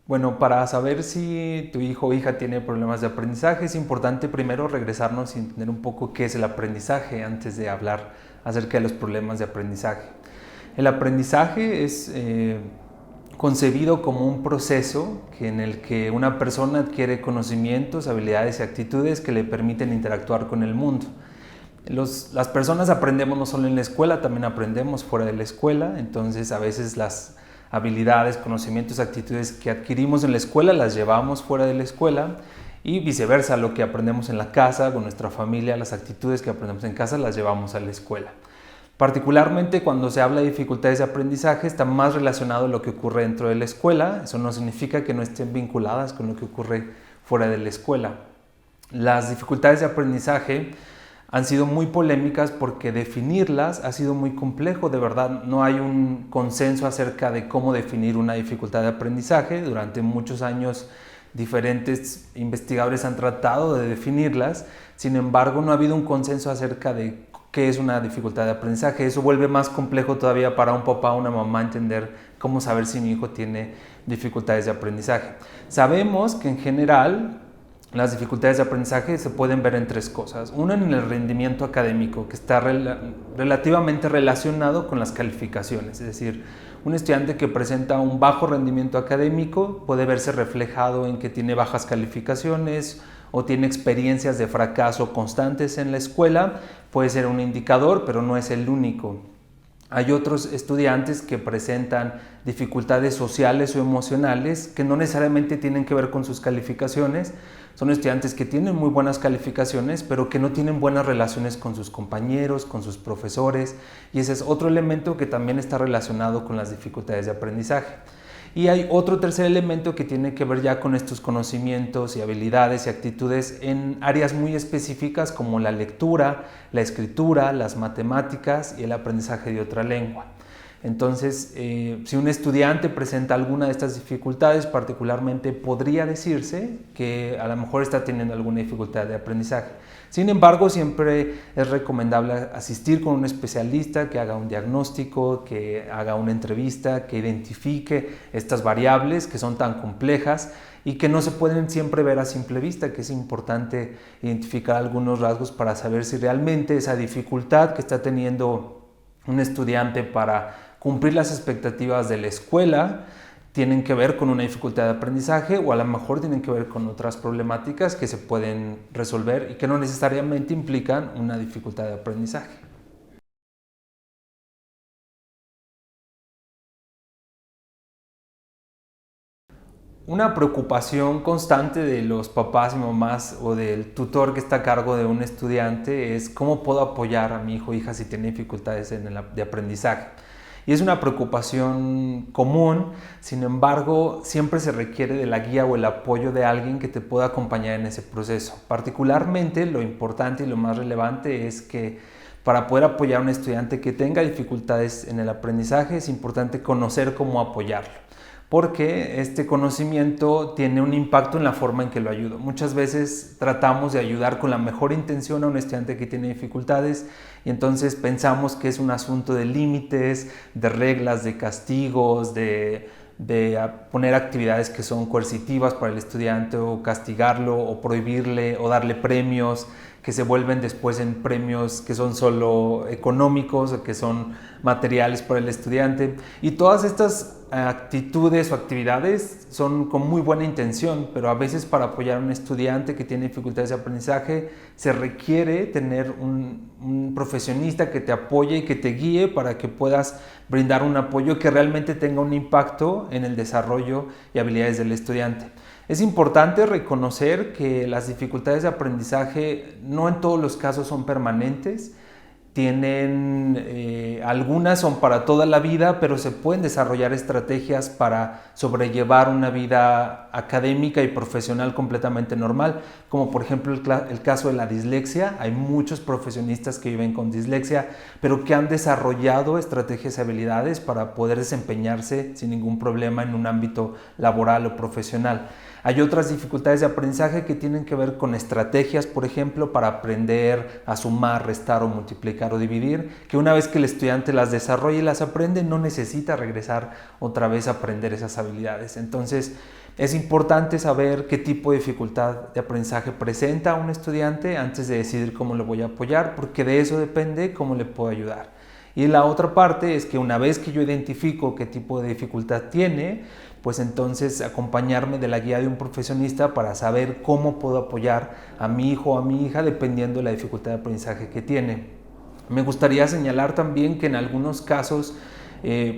Bueno, para saber si tu hijo o hija tiene problemas de aprendizaje, es importante primero regresarnos y entender un poco qué es el aprendizaje antes de hablar acerca de los problemas de aprendizaje. El aprendizaje es concebido como un proceso en el que una persona adquiere conocimientos, habilidades y actitudes que le permiten interactuar con el mundo. Las personas aprendemos no solo en la escuela, también aprendemos fuera de la escuela, entonces a veces las habilidades, conocimientos, actitudes que adquirimos en la escuela las llevamos fuera de la escuela y viceversa, lo que aprendemos en la casa con nuestra familia, las actitudes que aprendemos en casa las llevamos a la escuela. Particularmente cuando se habla de dificultades de aprendizaje está más relacionado a lo que ocurre dentro de la escuela, eso no significa que no estén vinculadas con lo que ocurre fuera de la escuela. Las dificultades de aprendizaje han sido muy polémicas porque definirlas ha sido muy complejo, de verdad no hay un consenso acerca de cómo definir una dificultad de aprendizaje. Durante muchos años diferentes investigadores han tratado de definirlas, sin embargo no ha habido un consenso acerca de qué es una dificultad de aprendizaje. Eso vuelve más complejo todavía para un papá o una mamá entender cómo saber si mi hijo tiene dificultades de aprendizaje. Sabemos que en general las dificultades de aprendizaje se pueden ver en tres cosas. Una, en el rendimiento académico, que está relativamente relacionado con las calificaciones. Es decir, un estudiante que presenta un bajo rendimiento académico puede verse reflejado en que tiene bajas calificaciones o tiene experiencias de fracaso constantes en la escuela. Puede ser un indicador, pero no es el único. Hay otros estudiantes que presentan dificultades sociales o emocionales que no necesariamente tienen que ver con sus calificaciones. Son estudiantes que tienen muy buenas calificaciones, pero que no tienen buenas relaciones con sus compañeros, con sus profesores, y ese es otro elemento que también está relacionado con las dificultades de aprendizaje. Y hay otro tercer elemento que tiene que ver ya con estos conocimientos y habilidades y actitudes en áreas muy específicas como la lectura, la escritura, las matemáticas y el aprendizaje de otra lengua. Entonces, si un estudiante presenta alguna de estas dificultades, particularmente podría decirse que a lo mejor está teniendo alguna dificultad de aprendizaje. Sin embargo, siempre es recomendable asistir con un especialista que haga un diagnóstico, que haga una entrevista, que identifique estas variables que son tan complejas y que no se pueden siempre ver a simple vista, que es importante identificar algunos rasgos para saber si realmente esa dificultad que está teniendo un estudiante para cumplir las expectativas de la escuela tienen que ver con una dificultad de aprendizaje o a lo mejor tienen que ver con otras problemáticas que se pueden resolver y que no necesariamente implican una dificultad de aprendizaje. Una preocupación constante de los papás y mamás o del tutor que está a cargo de un estudiante es cómo puedo apoyar a mi hijo o hija si tiene dificultades de aprendizaje. Y es una preocupación común, sin embargo, siempre se requiere de la guía o el apoyo de alguien que te pueda acompañar en ese proceso. Particularmente, lo importante y lo más relevante es que para poder apoyar a un estudiante que tenga dificultades en el aprendizaje, es importante conocer cómo apoyarlo, porque este conocimiento tiene un impacto en la forma en que lo ayudo. Muchas veces tratamos de ayudar con la mejor intención a un estudiante que tiene dificultades y entonces pensamos que es un asunto de límites, de reglas, de castigos, de poner actividades que son coercitivas para el estudiante o castigarlo o prohibirle o darle premios que se vuelven después en premios que son solo económicos o que son materiales para el estudiante. Y todas estas actitudes o actividades son con muy buena intención, pero a veces para apoyar a un estudiante que tiene dificultades de aprendizaje se requiere tener un profesionista que te apoye y que te guíe para que puedas brindar un apoyo que realmente tenga un impacto en el desarrollo y habilidades del estudiante. Es importante reconocer que las dificultades de aprendizaje no en todos los casos son permanentes. Algunas son para toda la vida, pero se pueden desarrollar estrategias para sobrellevar una vida académica y profesional completamente normal, como por ejemplo el caso de la dislexia. Hay muchos profesionistas que viven con dislexia, pero que han desarrollado estrategias y habilidades para poder desempeñarse sin ningún problema en un ámbito laboral o profesional. Hay otras dificultades de aprendizaje que tienen que ver con estrategias, por ejemplo, para aprender a sumar, restar o multiplicar o dividir, que una vez que el estudiante las desarrolla y las aprende, no necesita regresar otra vez a aprender esas habilidades. Entonces, Es importante saber qué tipo de dificultad de aprendizaje presenta un estudiante antes de decidir cómo lo voy a apoyar, porque de eso depende cómo le puedo ayudar. Y la otra parte es que una vez que yo identifico qué tipo de dificultad tiene, pues entonces acompañarme de la guía de un profesionista para saber cómo puedo apoyar a mi hijo o a mi hija dependiendo de la dificultad de aprendizaje que tiene. Me gustaría señalar también que en algunos casos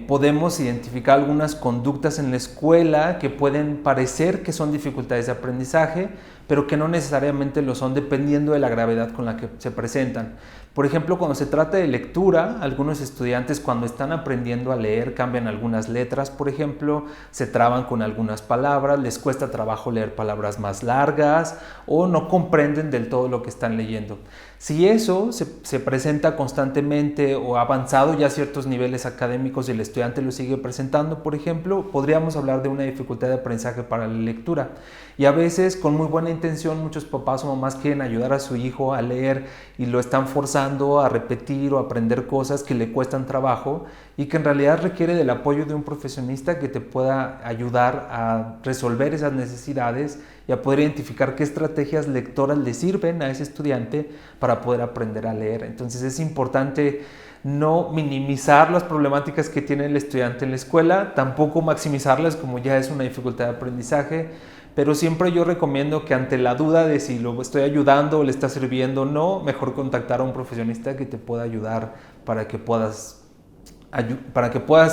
podemos identificar algunas conductas en la escuela que pueden parecer que son dificultades de aprendizaje, pero que no necesariamente lo son dependiendo de la gravedad con la que se presentan. Por ejemplo, cuando se trata de lectura, algunos estudiantes cuando están aprendiendo a leer cambian algunas letras, por ejemplo, se traban con algunas palabras, les cuesta trabajo leer palabras más largas o no comprenden del todo lo que están leyendo. Si eso se presenta constantemente o ha avanzado ya a ciertos niveles académicos y el estudiante lo sigue presentando, por ejemplo, podríamos hablar de una dificultad de aprendizaje para la lectura. Y a veces, con muy buena intención, muchos papás o mamás quieren ayudar a su hijo a leer y lo están forzando a repetir o a aprender cosas que le cuestan trabajo y que en realidad requiere del apoyo de un profesionista que te pueda ayudar a resolver esas necesidades y a poder identificar qué estrategias lectoras le sirven a ese estudiante para poder aprender a leer. Entonces es importante no minimizar las problemáticas que tiene el estudiante en la escuela, tampoco maximizarlas como ya es una dificultad de aprendizaje, pero siempre yo recomiendo que ante la duda de si lo estoy ayudando o le está sirviendo o no, mejor contactar a un profesionista que te pueda ayudar para que puedas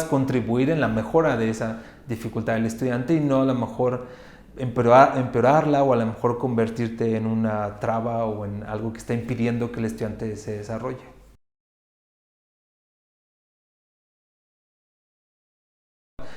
contribuir en la mejora de esa dificultad del estudiante y no a lo mejor empeorarla o a lo mejor convertirte en una traba o en algo que está impidiendo que el estudiante se desarrolle.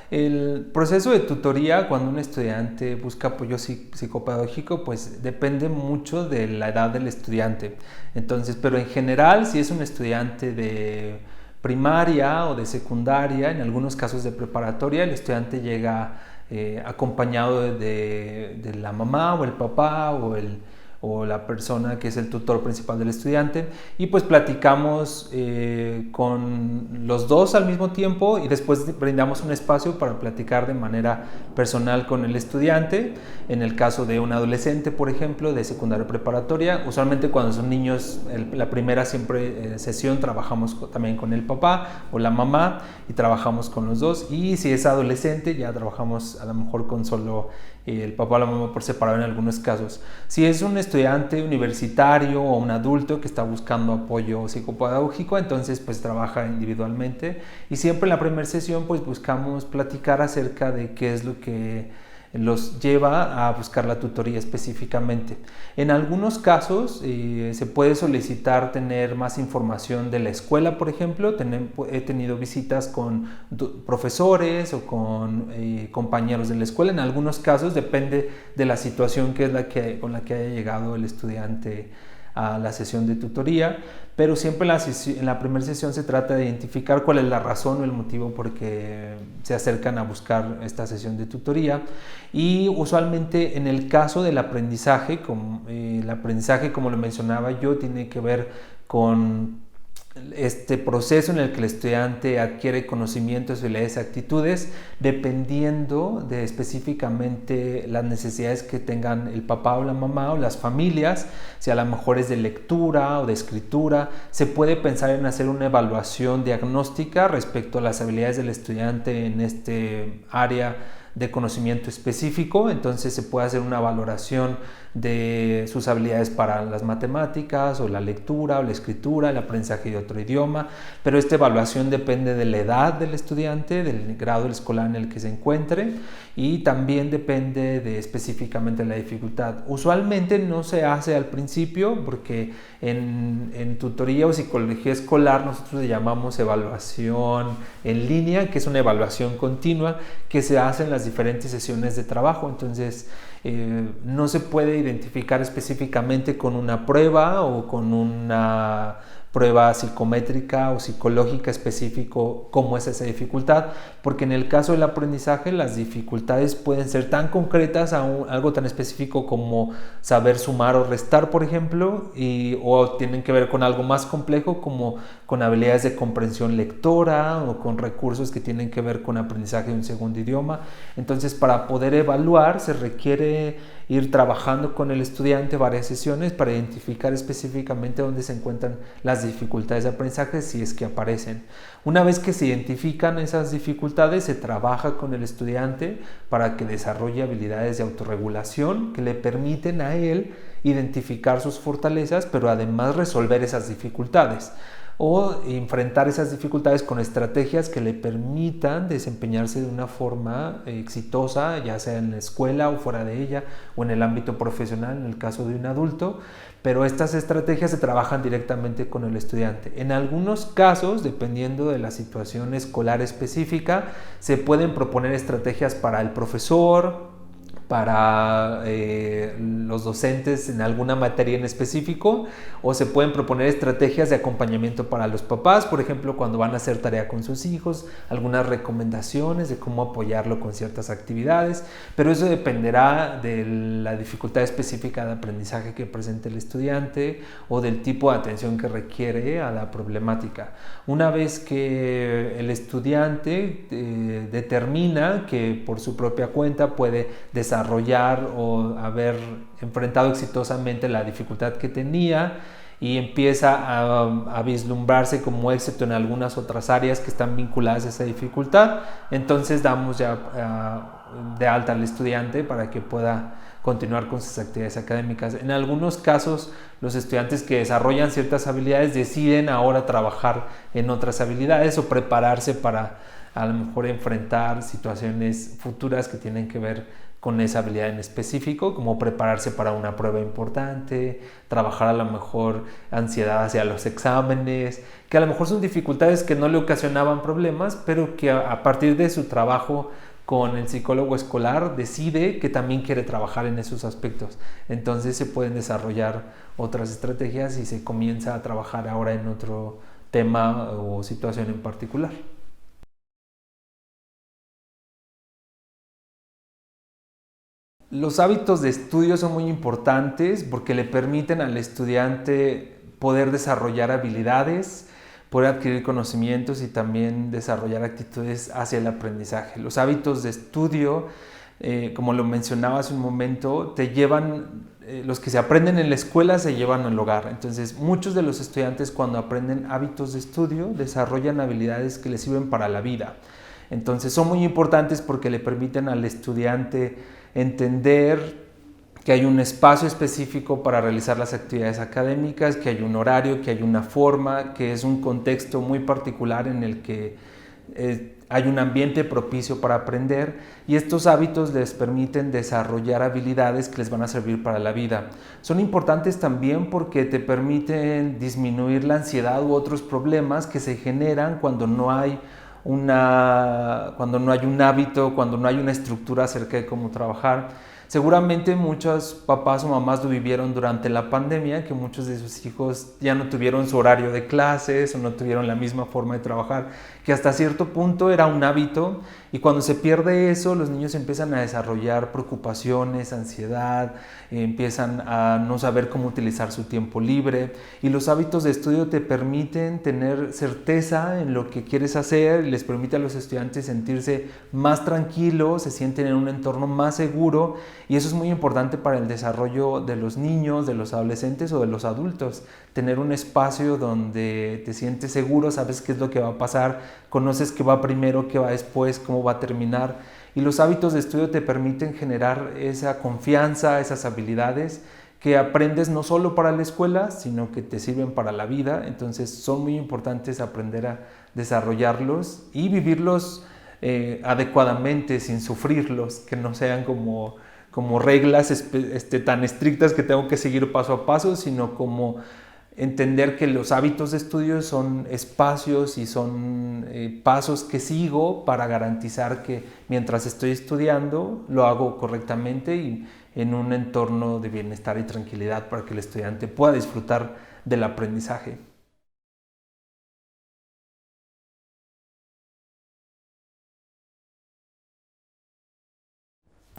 El proceso de tutoría cuando un estudiante busca apoyo psicopedagógico pues depende mucho de la edad del estudiante. Entonces, pero en general si es un estudiante de primaria o de secundaria, en algunos casos de preparatoria, el estudiante llega acompañado de la mamá o el papá o la persona que es el tutor principal del estudiante y pues platicamos con los dos al mismo tiempo y después brindamos un espacio para platicar de manera personal con el estudiante. En el caso de un adolescente, por ejemplo, de secundaria preparatoria, usualmente cuando son niños, la primera sesión trabajamos también con el papá o la mamá y trabajamos con los dos, y si es adolescente ya trabajamos a lo mejor con solo el papá o la mamá por separado en algunos casos. Si es un estudiante universitario o un adulto que está buscando apoyo psicopedagógico, entonces pues trabaja individualmente y siempre en la primera sesión pues buscamos platicar acerca de qué es lo que los lleva a buscar la tutoría específicamente. En algunos casos se puede solicitar tener más información de la escuela, por ejemplo. He tenido visitas con profesores o con compañeros de la escuela. En algunos casos depende de la situación que es con la que haya llegado el estudiante a la sesión de tutoría, pero siempre en la primera sesión se trata de identificar cuál es la razón o el motivo por que se acercan a buscar esta sesión de tutoría. Y usualmente en el caso del aprendizaje, el aprendizaje, como lo mencionaba yo, tiene que ver con este proceso en el que el estudiante adquiere conocimientos, habilidades, actitudes, dependiendo de específicamente las necesidades que tengan el papá o la mamá o las familias. Si a lo mejor es de lectura o de escritura, se puede pensar en hacer una evaluación diagnóstica respecto a las habilidades del estudiante en este área de conocimiento específico. Entonces se puede hacer una valoración de sus habilidades para las matemáticas o la lectura o la escritura, el aprendizaje de otro idioma, pero esta evaluación depende de la edad del estudiante, del grado escolar en el que se encuentre, y también depende de específicamente la dificultad. Usualmente no se hace al principio porque en tutoría o psicología escolar nosotros le llamamos evaluación en línea, que es una evaluación continua que se hace en las diferentes sesiones de trabajo. Entonces no se puede identificar específicamente con una prueba o con una prueba psicométrica o psicológica específico cómo es esa dificultad, porque en el caso del aprendizaje las dificultades pueden ser tan concretas a algo tan específico como saber sumar o restar, por ejemplo, o tienen que ver con algo más complejo como con habilidades de comprensión lectora o con recursos que tienen que ver con aprendizaje de un segundo idioma. Entonces, para poder evaluar se requiere ir trabajando con el estudiante varias sesiones para identificar específicamente dónde se encuentran las dificultades de aprendizaje si es que aparecen. Una vez que se identifican esas dificultades, se trabaja con el estudiante para que desarrolle habilidades de autorregulación que le permiten a él identificar sus fortalezas, pero además resolver esas dificultades o enfrentar esas dificultades con estrategias que le permitan desempeñarse de una forma exitosa, ya sea en la escuela o fuera de ella, o en el ámbito profesional, en el caso de un adulto, pero estas estrategias se trabajan directamente con el estudiante. En algunos casos, dependiendo de la situación escolar específica, se pueden proponer estrategias para el profesor, para los docentes en alguna materia en específico, o se pueden proponer estrategias de acompañamiento para los papás, por ejemplo, cuando van a hacer tarea con sus hijos, algunas recomendaciones de cómo apoyarlo con ciertas actividades, pero eso dependerá de la dificultad específica de aprendizaje que presente el estudiante o del tipo de atención que requiere a la problemática. Una vez que el estudiante determina que por su propia cuenta puede desarrollar o haber enfrentado exitosamente la dificultad que tenía y empieza a vislumbrarse como éxito en algunas otras áreas que están vinculadas a esa dificultad, entonces damos ya de alta al estudiante para que pueda continuar con sus actividades académicas. En algunos casos, los estudiantes que desarrollan ciertas habilidades deciden ahora trabajar en otras habilidades o prepararse para a lo mejor enfrentar situaciones futuras que tienen que ver con esa habilidad en específico, como prepararse para una prueba importante, trabajar a lo mejor ansiedad hacia los exámenes, que a lo mejor son dificultades que no le ocasionaban problemas, pero que a partir de su trabajo con el psicólogo escolar decide que también quiere trabajar en esos aspectos. Entonces se pueden desarrollar otras estrategias y se comienza a trabajar ahora en otro tema o situación en particular. Los hábitos de estudio son muy importantes porque le permiten al estudiante poder desarrollar habilidades, poder adquirir conocimientos y también desarrollar actitudes hacia el aprendizaje. Los hábitos de estudio, como lo mencionaba hace un momento, te llevan, los que se aprenden en la escuela se llevan al hogar. Entonces, muchos de los estudiantes cuando aprenden hábitos de estudio desarrollan habilidades que les sirven para la vida. Entonces, son muy importantes porque le permiten al estudiante entender que hay un espacio específico para realizar las actividades académicas, que hay un horario, que hay una forma, que es un contexto muy particular en el que hay un ambiente propicio para aprender, y estos hábitos les permiten desarrollar habilidades que les van a servir para la vida. Son importantes también porque te permiten disminuir la ansiedad u otros problemas que se generan cuando no hay un hábito, cuando no hay una estructura acerca de cómo trabajar. Seguramente muchos papás o mamás lo vivieron durante la pandemia, que muchos de sus hijos ya no tuvieron su horario de clases o no tuvieron la misma forma de trabajar, que hasta cierto punto era un hábito, y cuando se pierde eso, los niños empiezan a desarrollar preocupaciones, ansiedad, empiezan a no saber cómo utilizar su tiempo libre, y los hábitos de estudio te permiten tener certeza en lo que quieres hacer, y les permite a los estudiantes sentirse más tranquilos, se sienten en un entorno más seguro, y eso es muy importante para el desarrollo de los niños, de los adolescentes o de los adultos. Tener un espacio donde te sientes seguro, sabes qué es lo que va a pasar, conoces qué va primero, qué va después, cómo va a terminar. Y los hábitos de estudio te permiten generar esa confianza, esas habilidades que aprendes no solo para la escuela, sino que te sirven para la vida. Entonces son muy importantes aprender a desarrollarlos y vivirlos adecuadamente, sin sufrirlos, que no sean como reglas tan estrictas que tengo que seguir paso a paso, sino como entender que los hábitos de estudio son espacios y son pasos que sigo para garantizar que mientras estoy estudiando lo hago correctamente y en un entorno de bienestar y tranquilidad para que el estudiante pueda disfrutar del aprendizaje.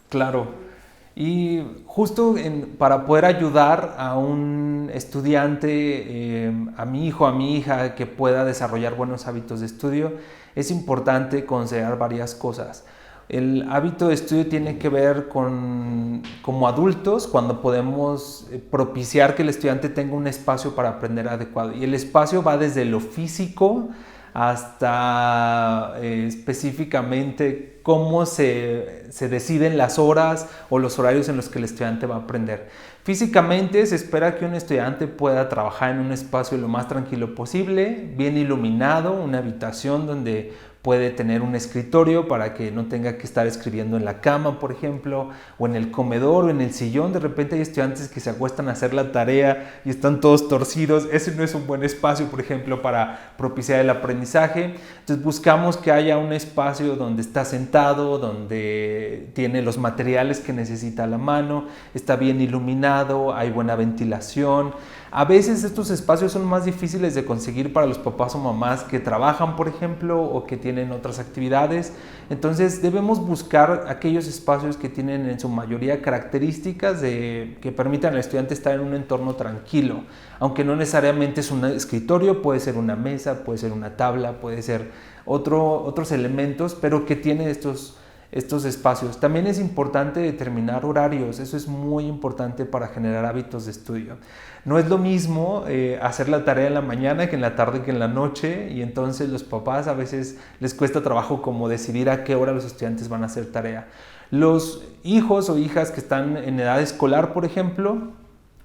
Claro. Y justo para poder ayudar a un estudiante, a mi hijo, a mi hija, que pueda desarrollar buenos hábitos de estudio, es importante considerar varias cosas. El hábito de estudio tiene que ver con, como adultos, cuando podemos propiciar que el estudiante tenga un espacio para aprender adecuado. Y el espacio va desde lo físico hasta específicamente cómo se deciden las horas o los horarios en los que el estudiante va a aprender. Físicamente se espera que un estudiante pueda trabajar en un espacio lo más tranquilo posible, bien iluminado, una habitación donde puede tener un escritorio para que no tenga que estar escribiendo en la cama, por ejemplo, o en el comedor o en el sillón. De repente hay estudiantes que se acuestan a hacer la tarea y están todos torcidos. Ese no es un buen espacio, por ejemplo, para propiciar el aprendizaje. Entonces buscamos que haya un espacio donde está sentado, donde tiene los materiales que necesita a la mano, está bien iluminado, hay buena ventilación. A veces estos espacios son más difíciles de conseguir para los papás o mamás que trabajan, por ejemplo, o que tienen otras actividades. Entonces debemos buscar aquellos espacios que tienen en su mayoría características que permitan al estudiante estar en un entorno tranquilo. Aunque no necesariamente es un escritorio, puede ser una mesa, puede ser una tabla, puede ser otros elementos, pero que tiene estos espacios. También es importante determinar horarios, eso es muy importante para generar hábitos de estudio. No es lo mismo hacer la tarea en la mañana que en la tarde que en la noche, y entonces los papás a veces les cuesta trabajo como decidir a qué hora los estudiantes van a hacer tarea. Los hijos o hijas que están en edad escolar, por ejemplo,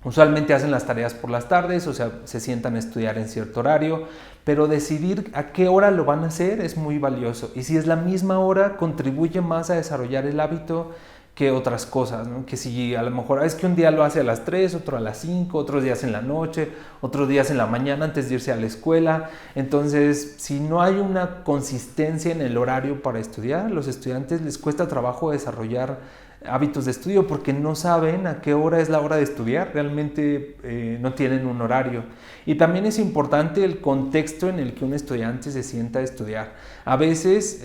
usualmente hacen las tareas por las tardes, o sea, se sientan a estudiar en cierto horario, pero decidir a qué hora lo van a hacer es muy valioso. Y si es la misma hora, contribuye más a desarrollar el hábito que otras cosas, ¿no? Que si a lo mejor es que un día lo hace a las 3, otro a las 5, otros días en la noche, otros días en la mañana antes de irse a la escuela. Entonces, si no hay una consistencia en el horario para estudiar, a los estudiantes les cuesta trabajo desarrollar hábitos de estudio porque no saben a qué hora es la hora de estudiar, realmente no tienen un horario. Y también es importante el contexto en el que un estudiante se sienta a estudiar. A veces,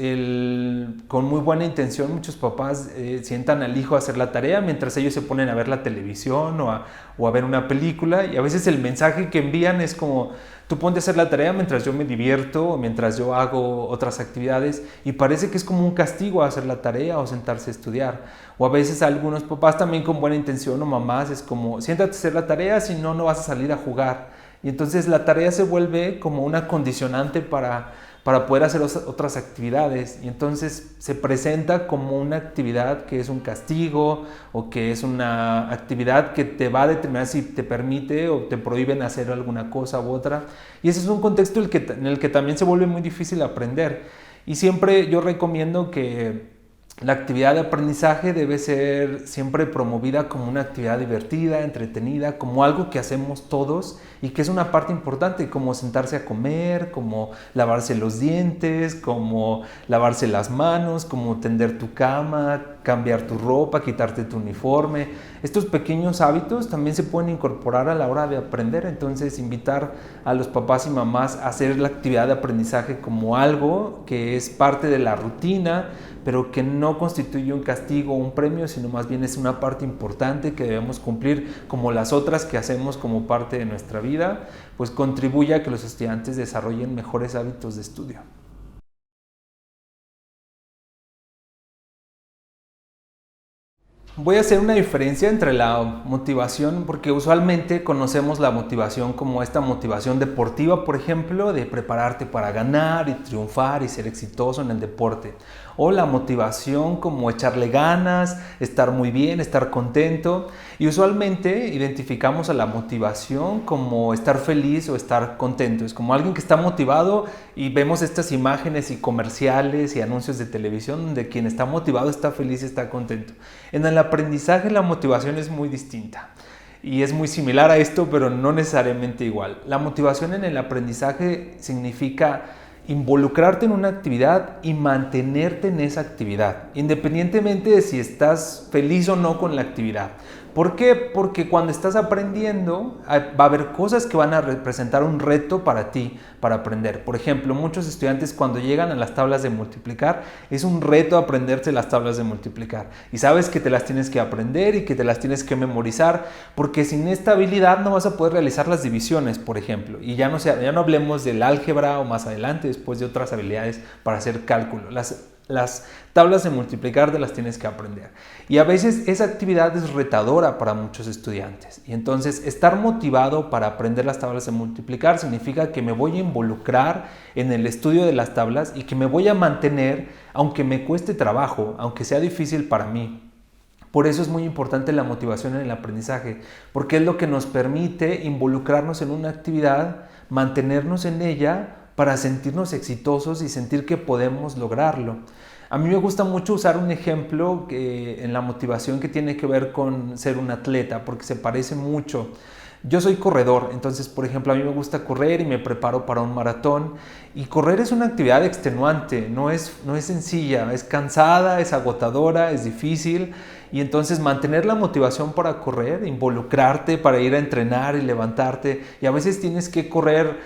con muy buena intención, muchos papás sientan al hijo a hacer la tarea mientras ellos se ponen a ver la televisión o a ver una película, y a veces el mensaje que envían es como: tú ponte a hacer la tarea mientras yo me divierto o mientras yo hago otras actividades, y parece que es como un castigo hacer la tarea o sentarse a estudiar. O a veces algunos papás también con buena intención o mamás es como: siéntate a hacer la tarea, si no, no vas a salir a jugar. Y entonces la tarea se vuelve como una condicionante para poder hacer otras actividades, y entonces se presenta como una actividad que es un castigo o que es una actividad que te va a determinar si te permite o te prohíben hacer alguna cosa u otra, y ese es un contexto en el que también se vuelve muy difícil aprender. Y siempre yo recomiendo que la actividad de aprendizaje debe ser siempre promovida como una actividad divertida, entretenida, como algo que hacemos todos y que es una parte importante, como sentarse a comer, como lavarse los dientes, como lavarse las manos, como tender tu cama, cambiar tu ropa, quitarte tu uniforme. Estos pequeños hábitos también se pueden incorporar a la hora de aprender. Entonces, invitar a los papás y mamás a hacer la actividad de aprendizaje como algo que es parte de la rutina, pero que no constituye un castigo o un premio, sino más bien es una parte importante que debemos cumplir, como las otras que hacemos como parte de nuestra vida, pues contribuye a que los estudiantes desarrollen mejores hábitos de estudio. Voy a hacer una diferencia entre la motivación, porque usualmente conocemos la motivación como esta motivación deportiva, por ejemplo, de prepararte para ganar y triunfar y ser exitoso en el deporte. O la motivación como echarle ganas, estar muy bien, estar contento. Y usualmente identificamos a la motivación como estar feliz o estar contento. Es como alguien que está motivado, y vemos estas imágenes y comerciales y anuncios de televisión donde quien está motivado está feliz y está contento. En el aprendizaje la motivación es muy distinta y es muy similar a esto, pero no necesariamente igual. La motivación en el aprendizaje significa involucrarte en una actividad y mantenerte en esa actividad, independientemente de si estás feliz o no con la actividad. ¿Por qué? Porque cuando estás aprendiendo va a haber cosas que van a representar un reto para ti, para aprender. Por ejemplo, muchos estudiantes cuando llegan a las tablas de multiplicar, es un reto aprenderse las tablas de multiplicar. Y sabes que te las tienes que aprender y que te las tienes que memorizar, porque sin esta habilidad no vas a poder realizar las divisiones, por ejemplo. Y ya no hablemos del álgebra o más adelante, después de otras habilidades para hacer cálculo. Las tablas de multiplicar te las tienes que aprender. Y a veces esa actividad es retadora para muchos estudiantes. Y entonces estar motivado para aprender las tablas de multiplicar significa que me voy a involucrar en el estudio de las tablas y que me voy a mantener, aunque me cueste trabajo, aunque sea difícil para mí. Por eso es muy importante la motivación en el aprendizaje, porque es lo que nos permite involucrarnos en una actividad, mantenernos en ella, para sentirnos exitosos y sentir que podemos lograrlo. A mí me gusta mucho usar un ejemplo en la motivación que tiene que ver con ser un atleta, porque se parece mucho. Yo soy corredor, entonces, por ejemplo, a mí me gusta correr y me preparo para un maratón. Y correr es una actividad extenuante, no es sencilla, es cansada, es agotadora, es difícil. Y entonces mantener la motivación para correr, involucrarte para ir a entrenar y levantarte. Y a veces tienes que correr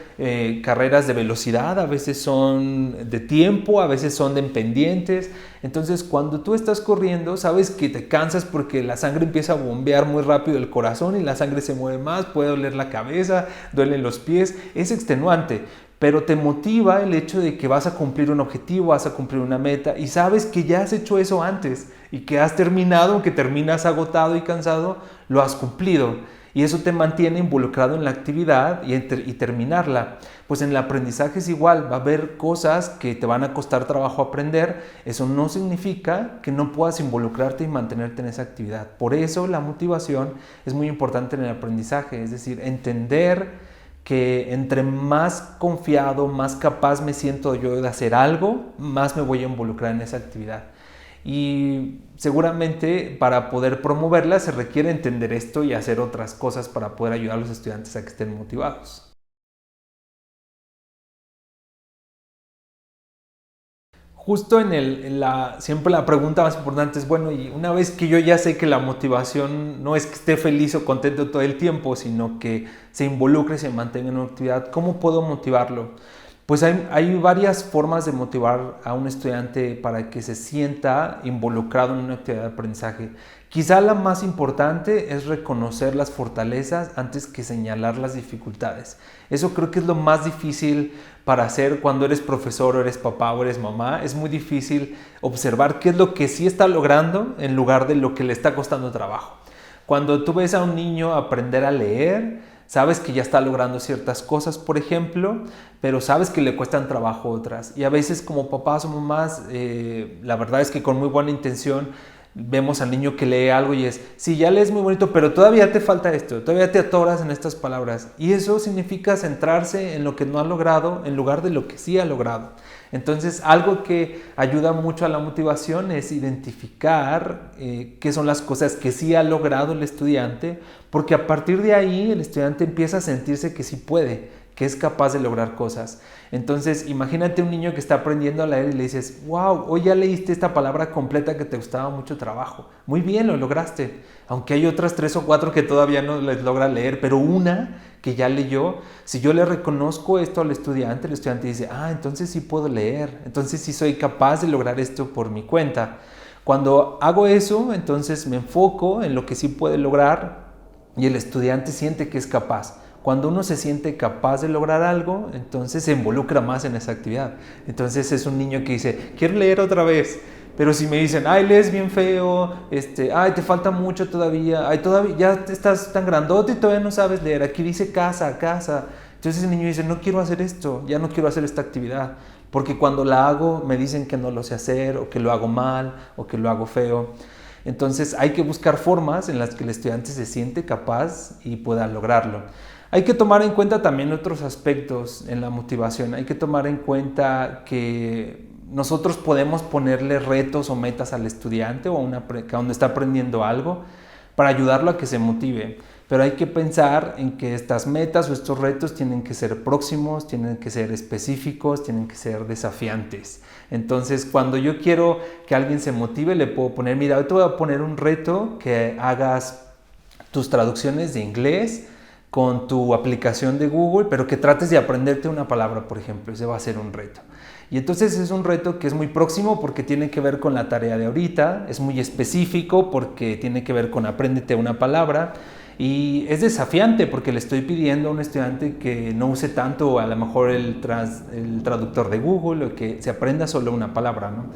carreras de velocidad, a veces son de tiempo, a veces son de pendientes. Entonces cuando tú estás corriendo, sabes que te cansas porque la sangre empieza a bombear muy rápido el corazón y la sangre se mueve más, puede doler la cabeza, duelen los pies, es extenuante. Pero te motiva el hecho de que vas a cumplir un objetivo, vas a cumplir una meta y sabes que ya has hecho eso antes y que has terminado, aunque terminas agotado y cansado, lo has cumplido. Y eso te mantiene involucrado en la actividad y terminarla. Pues en el aprendizaje es igual, va a haber cosas que te van a costar trabajo aprender. Eso no significa que no puedas involucrarte y mantenerte en esa actividad. Por eso la motivación es muy importante en el aprendizaje, es decir, entender que entre más confiado, más capaz me siento yo de hacer algo, más me voy a involucrar en esa actividad. Y seguramente para poder promoverla se requiere entender esto y hacer otras cosas para poder ayudar a los estudiantes a que estén motivados. Justo siempre la pregunta más importante es, bueno, y una vez que yo ya sé que la motivación no es que esté feliz o contento todo el tiempo, sino que se involucre y se mantenga en una actividad, ¿cómo puedo motivarlo? Pues hay varias formas de motivar a un estudiante para que se sienta involucrado en una actividad de aprendizaje. Quizá la más importante es reconocer las fortalezas antes que señalar las dificultades. Eso creo que es lo más difícil para hacer cuando eres profesor o eres papá o eres mamá. Es muy difícil observar qué es lo que sí está logrando en lugar de lo que le está costando trabajo. Cuando tú ves a un niño aprender a leer, sabes que ya está logrando ciertas cosas, por ejemplo, pero sabes que le cuestan trabajo otras. Y a veces como papás o mamás, la verdad es que con muy buena intención, vemos al niño que lee algo y es, sí, ya lees muy bonito, pero todavía te falta esto, todavía te atoras en estas palabras. Y eso significa centrarse en lo que no ha logrado en lugar de lo que sí ha logrado. Entonces, algo que ayuda mucho a la motivación es identificar qué son las cosas que sí ha logrado el estudiante, porque a partir de ahí el estudiante empieza a sentirse que sí puede, que es capaz de lograr cosas. Entonces, imagínate un niño que está aprendiendo a leer y le dices, wow, hoy ya leíste esta palabra completa que te costaba mucho trabajo. Muy bien, lo lograste. Aunque hay otras 3 o 4 que todavía no les logra leer, pero una que ya leyó, si yo le reconozco esto al estudiante, el estudiante dice, entonces sí puedo leer, entonces sí soy capaz de lograr esto por mi cuenta. Cuando hago eso, entonces me enfoco en lo que sí puede lograr y el estudiante siente que es capaz. Cuando uno se siente capaz de lograr algo, entonces se involucra más en esa actividad. Entonces es un niño que dice, quiero leer otra vez. Pero si me dicen, lees bien feo, te falta mucho todavía, todavía ya estás tan grandote y todavía no sabes leer, aquí dice casa, casa. Entonces el niño dice, no quiero hacer esto, ya no quiero hacer esta actividad, porque cuando la hago me dicen que no lo sé hacer, o que lo hago mal, o que lo hago feo. Entonces hay que buscar formas en las que el estudiante se siente capaz y pueda lograrlo. Hay que tomar en cuenta también otros aspectos en la motivación. Hay que tomar en cuenta que nosotros podemos ponerle retos o metas al estudiante o cuando está aprendiendo algo para ayudarlo a que se motive. Pero hay que pensar en que estas metas o estos retos tienen que ser próximos, tienen que ser específicos, tienen que ser desafiantes. Entonces, cuando yo quiero que alguien se motive, le puedo poner, mira, hoy te voy a poner un reto que hagas tus traducciones de inglés con tu aplicación de Google, pero que trates de aprenderte una palabra, por ejemplo. Ese va a ser un reto. Y entonces es un reto que es muy próximo porque tiene que ver con la tarea de ahorita, es muy específico porque tiene que ver con apréndete una palabra, y es desafiante porque le estoy pidiendo a un estudiante que no use tanto a lo mejor el traductor de Google, o que se aprenda solo una palabra, ¿no?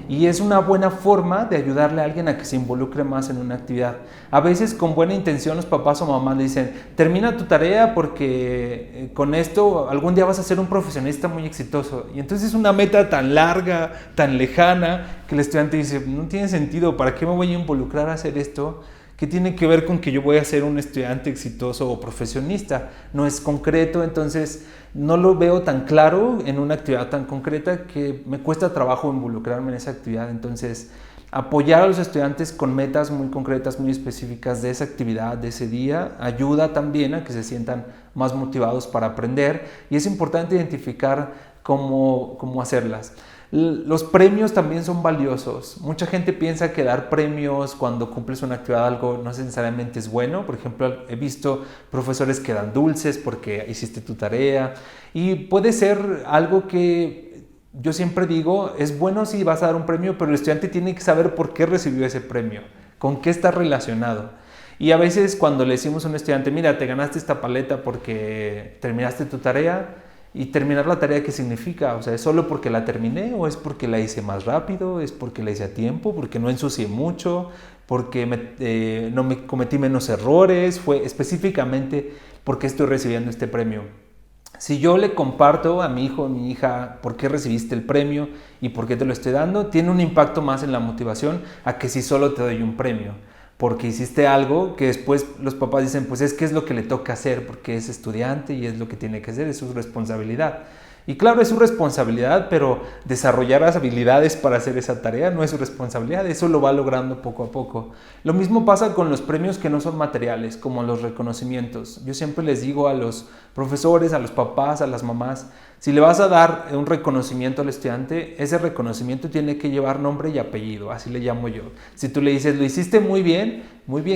Y es una buena forma de ayudarle a alguien a que se involucre más en una actividad. A veces con buena intención los papás o mamás le dicen, termina tu tarea porque con esto algún día vas a ser un profesionista muy exitoso. Y entonces es una meta tan larga, tan lejana, que el estudiante dice, no tiene sentido, ¿para qué me voy a involucrar a hacer esto? ¿Qué tiene que ver con que yo voy a ser un estudiante exitoso o profesionista? No es concreto, entonces no lo veo tan claro en una actividad tan concreta que me cuesta trabajo involucrarme en esa actividad. Entonces, apoyar a los estudiantes con metas muy concretas, muy específicas de esa actividad, de ese día, ayuda también a que se sientan más motivados para aprender, y es importante identificar cómo hacerlas. Los premios también son valiosos. Mucha gente piensa que dar premios cuando cumples una actividad algo no necesariamente es bueno. Por ejemplo, he visto profesores que dan dulces porque hiciste tu tarea, y puede ser algo que yo siempre digo, es bueno si vas a dar un premio, pero el estudiante tiene que saber por qué recibió ese premio, con qué está relacionado. Y a veces cuando le decimos a un estudiante, mira, te ganaste esta paleta porque terminaste tu tarea, y terminar la tarea, ¿qué significa? O sea, ¿es solo porque la terminé o es porque la hice más rápido? ¿Es porque la hice a tiempo? ¿Porque no ensucié mucho? ¿Porque no me cometí menos errores? ¿Fue específicamente porque estoy recibiendo este premio? Si yo le comparto a mi hijo o mi hija por qué recibiste el premio y por qué te lo estoy dando, tiene un impacto más en la motivación a que si solo te doy un premio, porque hiciste algo que después los papás dicen, pues es que es lo que le toca hacer porque es estudiante y es lo que tiene que hacer, es su responsabilidad. Y claro, es su responsabilidad, pero desarrollar las habilidades para hacer esa tarea no es su responsabilidad, eso lo va logrando poco a poco. Lo mismo pasa con los premios que no son materiales, como los reconocimientos. Yo siempre les digo a los profesores, a los papás, a las mamás, si le vas a dar un reconocimiento al estudiante, ese reconocimiento tiene que llevar nombre y apellido, así le llamo yo. Si tú le dices, lo hiciste muy bien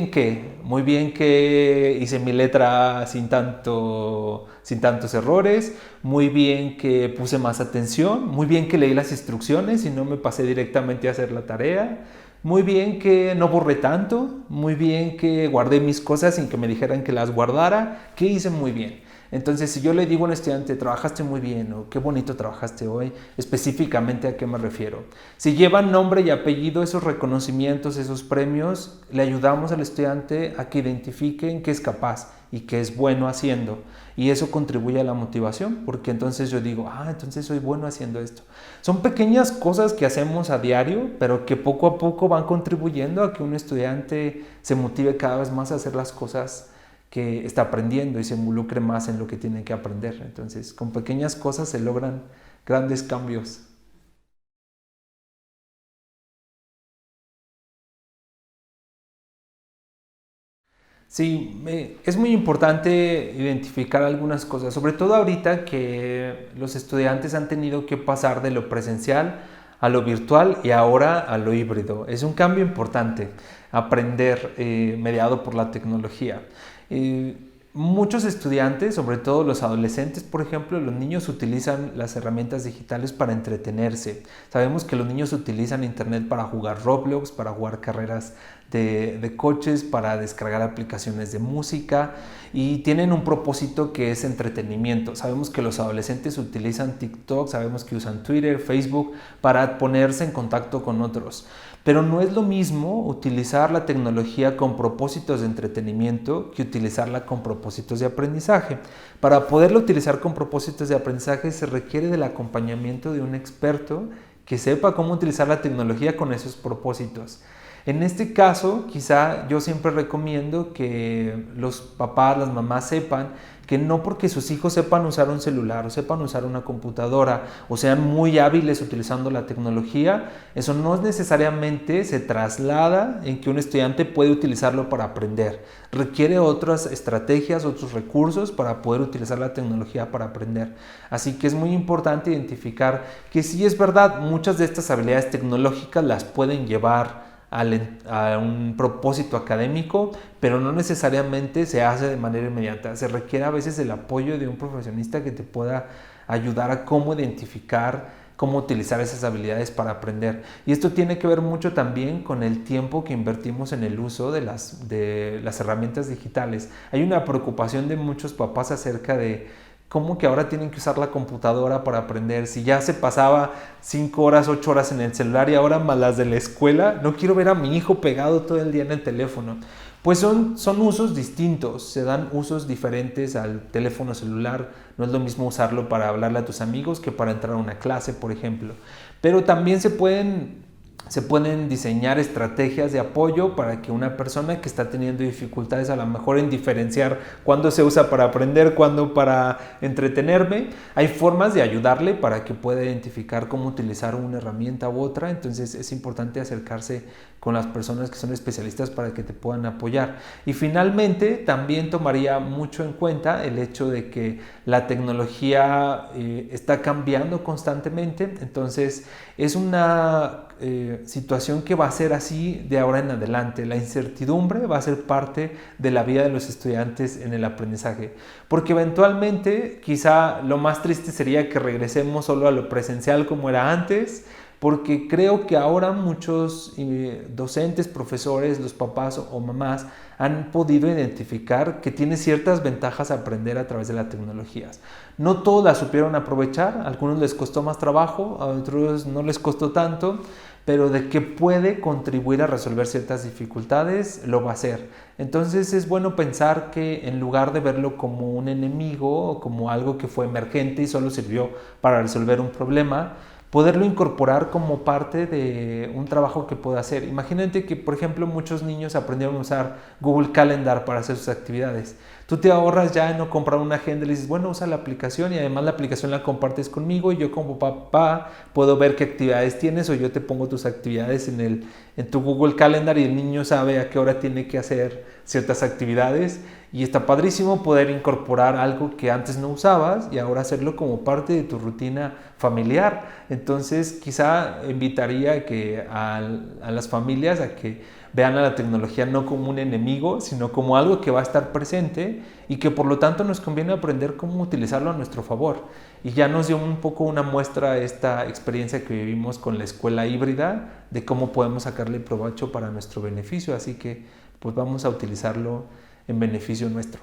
¿qué? Muy bien que hice mi letra sin tantos errores, muy bien que puse más atención, muy bien que leí las instrucciones y no me pasé directamente a hacer la tarea, muy bien que no borré tanto, muy bien que guardé mis cosas sin que me dijeran que las guardara, ¿qué hice muy bien? Entonces, si yo le digo a un estudiante, trabajaste muy bien o qué bonito trabajaste hoy, específicamente a qué me refiero. Si llevan nombre y apellido esos reconocimientos, esos premios, le ayudamos al estudiante a que identifiquen qué es capaz y qué es bueno haciendo. Y eso contribuye a la motivación, porque entonces yo digo, entonces soy bueno haciendo esto. Son pequeñas cosas que hacemos a diario, pero que poco a poco van contribuyendo a que un estudiante se motive cada vez más a hacer las cosas que está aprendiendo y se involucre más en lo que tiene que aprender. Entonces, con pequeñas cosas se logran grandes cambios. Sí, es muy importante identificar algunas cosas, sobre todo ahorita que los estudiantes han tenido que pasar de lo presencial a lo virtual y ahora a lo híbrido. Es un cambio importante aprender mediado por la tecnología. Muchos estudiantes, sobre todo los adolescentes, por ejemplo, los niños utilizan las herramientas digitales para entretenerse. Sabemos que los niños utilizan internet para jugar Roblox, para jugar carreras de coches, para descargar aplicaciones de música, y tienen un propósito que es entretenimiento. Sabemos que los adolescentes utilizan TikTok, sabemos que usan Twitter, Facebook para ponerse en contacto con otros. Pero no es lo mismo utilizar la tecnología con propósitos de entretenimiento que utilizarla con propósitos de aprendizaje. Para poderla utilizar con propósitos de aprendizaje se requiere del acompañamiento de un experto que sepa cómo utilizar la tecnología con esos propósitos. En este caso, quizá yo siempre recomiendo que los papás, las mamás sepan que no porque sus hijos sepan usar un celular o sepan usar una computadora o sean muy hábiles utilizando la tecnología, eso no necesariamente se traslada en que un estudiante puede utilizarlo para aprender. Requiere otras estrategias, otros recursos para poder utilizar la tecnología para aprender. Así que es muy importante identificar que sí es verdad, muchas de estas habilidades tecnológicas las pueden llevar a un propósito académico, pero no necesariamente se hace de manera inmediata. Se requiere a veces el apoyo de un profesionista que te pueda ayudar a cómo identificar, cómo utilizar esas habilidades para aprender. Y esto tiene que ver mucho también con el tiempo que invertimos en el uso de las herramientas digitales. Hay una preocupación de muchos papás acerca de cómo que ahora tienen que usar la computadora para aprender. Si ya se pasaba 5 horas, 8 horas en el celular y ahora más las de la escuela, no quiero ver a mi hijo pegado todo el día en el teléfono. Pues son usos distintos, se dan usos diferentes al teléfono celular. No es lo mismo usarlo para hablarle a tus amigos que para entrar a una clase, por ejemplo. Pero también se pueden diseñar estrategias de apoyo para que una persona que está teniendo dificultades a lo mejor en diferenciar cuándo se usa para aprender, cuándo para entretenerme, hay formas de ayudarle para que pueda identificar cómo utilizar una herramienta u otra. Entonces es importante acercarse con las personas que son especialistas para que te puedan apoyar. Y finalmente también tomaría mucho en cuenta el hecho de que la tecnología está cambiando constantemente. Entonces es una situación que va a ser así de ahora en adelante. La incertidumbre va a ser parte de la vida de los estudiantes en el aprendizaje, porque eventualmente quizá lo más triste sería que regresemos solo a lo presencial como era antes, porque creo que ahora muchos docentes, profesores, los papás o mamás han podido identificar que tiene ciertas ventajas aprender a través de las tecnologías. No todos las supieron aprovechar, a algunos les costó más trabajo, a otros no les costó tanto, pero de que puede contribuir a resolver ciertas dificultades, lo va a hacer. Entonces es bueno pensar que en lugar de verlo como un enemigo o como algo que fue emergente y solo sirvió para resolver un problema, poderlo incorporar como parte de un trabajo que pueda hacer. Imagínate que, por ejemplo, muchos niños aprendieron a usar Google Calendar para hacer sus actividades. Tú te ahorras ya en no comprar una agenda y le dices, bueno, usa la aplicación y además la aplicación la compartes conmigo y yo como papá puedo ver qué actividades tienes o yo te pongo tus actividades en tu Google Calendar y el niño sabe a qué hora tiene que hacer ciertas actividades. Y está padrísimo poder incorporar algo que antes no usabas y ahora hacerlo como parte de tu rutina familiar. Entonces quizá invitaría a las familias a que vean a la tecnología no como un enemigo, sino como algo que va a estar presente y que por lo tanto nos conviene aprender cómo utilizarlo a nuestro favor. Y ya nos dio un poco una muestra esta experiencia que vivimos con la escuela híbrida de cómo podemos sacarle provecho para nuestro beneficio. Así que pues vamos a utilizarlo en beneficio nuestro.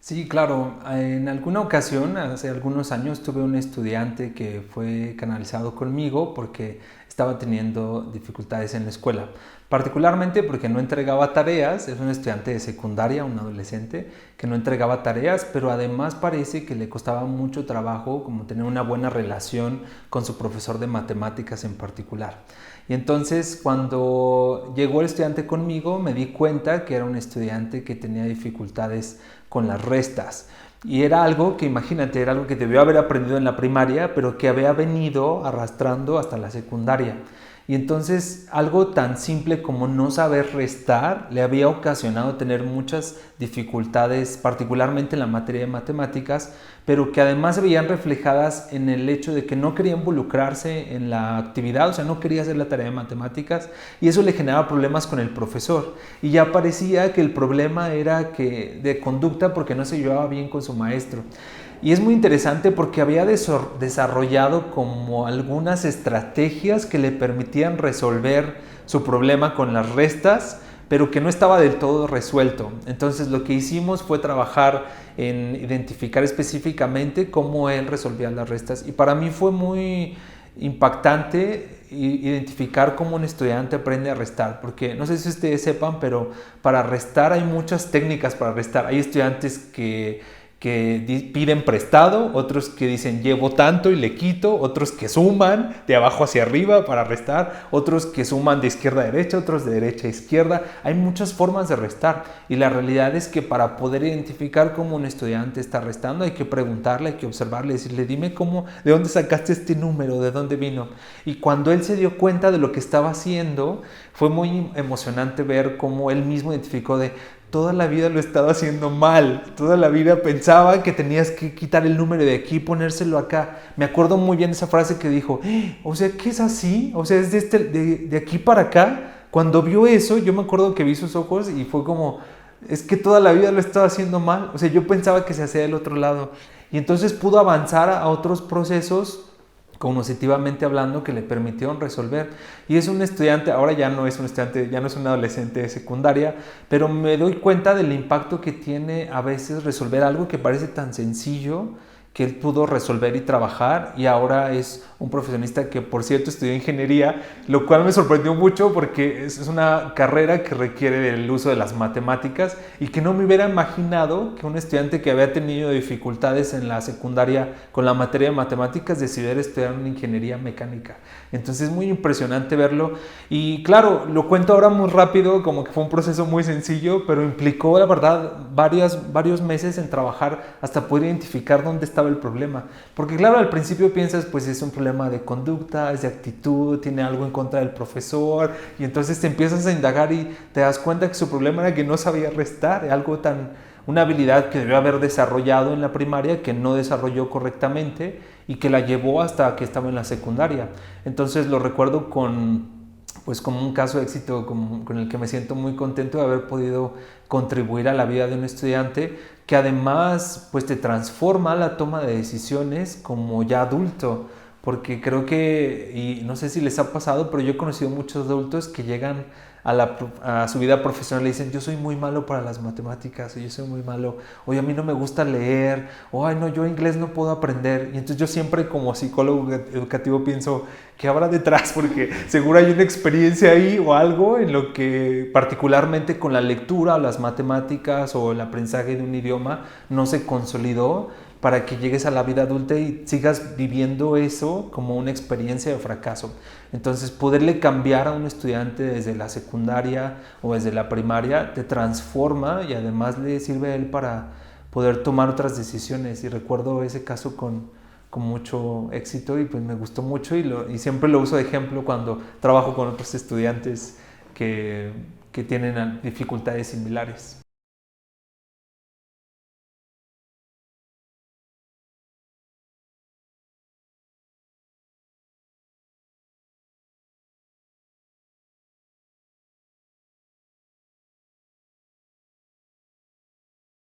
Sí, claro. En alguna ocasión, hace algunos años, tuve un estudiante que fue canalizado conmigo porque estaba teniendo dificultades en la escuela. Particularmente porque no entregaba tareas, es un estudiante de secundaria, un adolescente que no entregaba tareas, pero además parece que le costaba mucho trabajo como tener una buena relación con su profesor de matemáticas en particular. Y entonces cuando llegó el estudiante conmigo me di cuenta que era un estudiante que tenía dificultades con las restas. Y era algo que, imagínate, era algo que debió haber aprendido en la primaria, pero que había venido arrastrando hasta la secundaria. Y entonces algo tan simple como no saber restar le había ocasionado tener muchas dificultades, particularmente en la materia de matemáticas, pero que además se veían reflejadas en el hecho de que no quería involucrarse en la actividad, o sea, no quería hacer la tarea de matemáticas y eso le generaba problemas con el profesor. Y ya parecía que el problema era de conducta porque no se llevaba bien con su maestro. Y es muy interesante porque había desarrollado como algunas estrategias que le permitían resolver su problema con las restas, pero que no estaba del todo resuelto. Entonces lo que hicimos fue trabajar en identificar específicamente cómo él resolvía las restas. Y para mí fue muy impactante identificar cómo un estudiante aprende a restar, porque no sé si ustedes sepan, pero para restar hay muchas técnicas para restar. Hay estudiantes que piden prestado, otros que dicen llevo tanto y le quito, otros que suman de abajo hacia arriba para restar, otros que suman de izquierda a derecha, otros de derecha a izquierda. Hay muchas formas de restar y la realidad es que para poder identificar cómo un estudiante está restando hay que preguntarle, hay que observarle, decirle dime de dónde sacaste este número, de dónde vino. Y cuando él se dio cuenta de lo que estaba haciendo, fue muy emocionante ver cómo él mismo identificó toda la vida lo he estado haciendo mal, toda la vida pensaba que tenías que quitar el número de aquí y ponérselo acá. Me acuerdo muy bien de esa frase que dijo, o sea, ¿qué es así? O sea, es de aquí para acá. Cuando vio eso, yo me acuerdo que vi sus ojos y fue como, es que toda la vida lo he estado haciendo mal. O sea, yo pensaba que se hacía del otro lado. Y entonces pudo avanzar a otros procesos cognitivamente hablando que le permitieron resolver. Y es un estudiante, ahora ya no es un estudiante, ya no es un adolescente de secundaria, pero me doy cuenta del impacto que tiene a veces resolver algo que parece tan sencillo, que él pudo resolver y trabajar, y ahora es un profesionista que, por cierto, estudió ingeniería, lo cual me sorprendió mucho porque es una carrera que requiere el uso de las matemáticas y que no me hubiera imaginado que un estudiante que había tenido dificultades en la secundaria con la materia de matemáticas decidiera estudiar una ingeniería mecánica. Entonces es muy impresionante verlo, y claro, lo cuento ahora muy rápido, como que fue un proceso muy sencillo, pero implicó la verdad varios meses en trabajar hasta poder identificar dónde estaba el problema. Porque claro, al principio piensas, pues es un problema de conducta, es de actitud, tiene algo en contra del profesor, y entonces te empiezas a indagar y te das cuenta que su problema era que no sabía restar, una habilidad que debió haber desarrollado en la primaria, que no desarrolló correctamente y que la llevó hasta que estaba en la secundaria. Entonces lo recuerdo pues como un caso de éxito con el que me siento muy contento de haber podido contribuir a la vida de un estudiante, que además pues te transforma la toma de decisiones como ya adulto, porque creo que, y no sé si les ha pasado, pero yo he conocido muchos adultos que llegan a su vida profesional y dicen, yo soy muy malo para las matemáticas, o yo soy muy malo, o a mí no me gusta leer, o ay no, yo inglés no puedo aprender. Y entonces yo siempre como psicólogo educativo pienso, ¿qué habrá detrás? Porque seguro hay una experiencia ahí o algo en lo que particularmente con la lectura, o las matemáticas o el aprendizaje de un idioma no se consolidó, para que llegues a la vida adulta y sigas viviendo eso como una experiencia de fracaso. Entonces, poderle cambiar a un estudiante desde la secundaria o desde la primaria te transforma, y además le sirve a él para poder tomar otras decisiones. Y recuerdo ese caso con mucho éxito, y pues me gustó mucho, y siempre lo uso de ejemplo cuando trabajo con otros estudiantes que tienen dificultades similares.